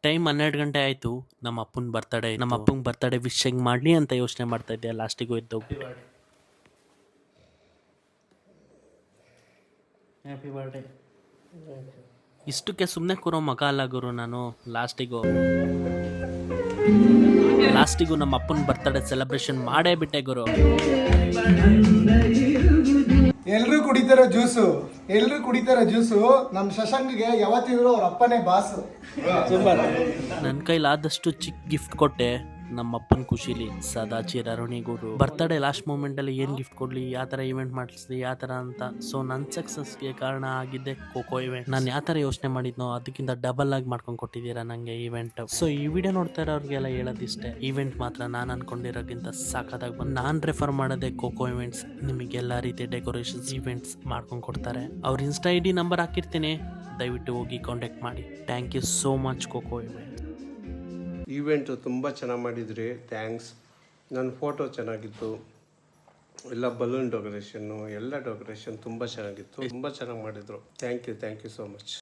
Time 12 ಗಂಟೆ ಆಯಿತು. ನಮ್ಮ ಅಪ್ಪನ ಬರ್ತಡೇ ನಮ್ಮ ಅಪ್ಪಂಗೆ ಬರ್ತಡೇ ವಿಶ್ ಹೆಂಗೆ ಮಾಡಲಿ ಅಂತ ಯೋಚನೆ ಮಾಡ್ತಾ ಇದ್ದೆ. ಲಾಸ್ಟಿಗೂ ಎದ್ದೋಗ್ಬಿಟ್ಟು ಹ್ಯಾಪಿ ಬರ್ಡೇ. ಇಷ್ಟಕ್ಕೆ ಸುಮ್ಮನೆ ಕೂರೋ ಮಗ ಅಲ್ಲ ಗುರು ನಾನು. ಲಾಸ್ಟಿಗೂ ನಮ್ಮ ಅಪ್ಪನ ಬರ್ತಡೇ ಸೆಲೆಬ್ರೇಷನ್ ಮಾಡೇ ಬಿಟ್ಟೆ ಗುರು. ಎಲ್ರು ಕುಡಿತಾರ ಜ್ಯೂಸು ನಮ್ಮ ಶಶಾಂಕ್ಗೆ ಯಾವತ್ತಿದ್ರು ಅವ್ರ ಅಪ್ಪನೇ ಬಾಸು. ನನ್ನ ಕೈಲಾದಷ್ಟು ಚಿಕ್ಕ ಗಿಫ್ಟ್ ಕೊಟ್ಟೆ. ನಮ್ಮ ಅಪ್ಪನ ಖುಷಿಲಿ ಸದಾ ಚಿರಋಣಿ ಗುರು. ಬರ್ತಡೇ ಲಾಸ್ಟ್ ಮೂಮೆಂಟಲ್ಲಿ ಏನು ಗಿಫ್ಟ್ ಕೊಡಲಿ, ಯಾವ ಥರ ಇವೆಂಟ್ ಮಾಡಿಸ್ಲಿ, ಯಾವ ಥರ ಅಂತ. ಸೊ ನನ್ನ ಸಕ್ಸಸ್ಗೆ ಕಾರಣ ಆಗಿದ್ದೆ ಖೋಖೋ ಇವೆಂಟ್. ನಾನು ಯಾವ ಥರ ಯೋಚನೆ ಮಾಡಿದ್ನೋ ಅದಕ್ಕಿಂತ ಡಬಲ್ ಆಗಿ ಮಾಡ್ಕೊಂಡು ಕೊಟ್ಟಿದ್ದೀರಾ ನನಗೆ ಇವೆಂಟ್. ಸೊ ಈ ವಿಡಿಯೋ ನೋಡ್ತಾ ಇರೋರಿಗೆಲ್ಲ ಹೇಳೋದಿಷ್ಟೇ, ಇವೆಂಟ್ ಮಾತ್ರ ನಾನು ಅನ್ಕೊಂಡಿರೋಕ್ಕಿಂತ ಸಾಕಾಗಿ ಬಂದು ನಾನು ರೆಫರ್ ಮಾಡೋದೇ ಖೋಖೋ ಇವೆಂಟ್ಸ್. ನಿಮಗೆಲ್ಲ ರೀತಿಯ ಡೆಕೋರೇಷನ್ಸ್ ಇವೆಂಟ್ಸ್ ಮಾಡ್ಕೊಂಡು ಕೊಡ್ತಾರೆ. ಅವ್ರ ಇನ್ಸ್ಟಾ ID ನಂಬರ್ ಹಾಕಿರ್ತೀನಿ, ದಯವಿಟ್ಟು ಹೋಗಿ ಕಾಂಟ್ಯಾಕ್ಟ್ ಮಾಡಿ. Thank you so much kho-kho event ತುಂಬ ಚೆನ್ನಾಗಿ ಮಾಡಿದ್ರಿ, ಥ್ಯಾಂಕ್ಸ್. ನನ್ನ ಫೋಟೋ ಚೆನ್ನಾಗಿತ್ತು, ಎಲ್ಲ ಬಲೂನ್ ಡೆಕೋರೇಷನ್ನು ಎಲ್ಲ ಡೆಕೋರೇಷನ್ ತುಂಬ ಚೆನ್ನಾಗಿತ್ತು, ತುಂಬ ಚೆನ್ನಾಗಿ ಮಾಡಿದರು. Thank you so much.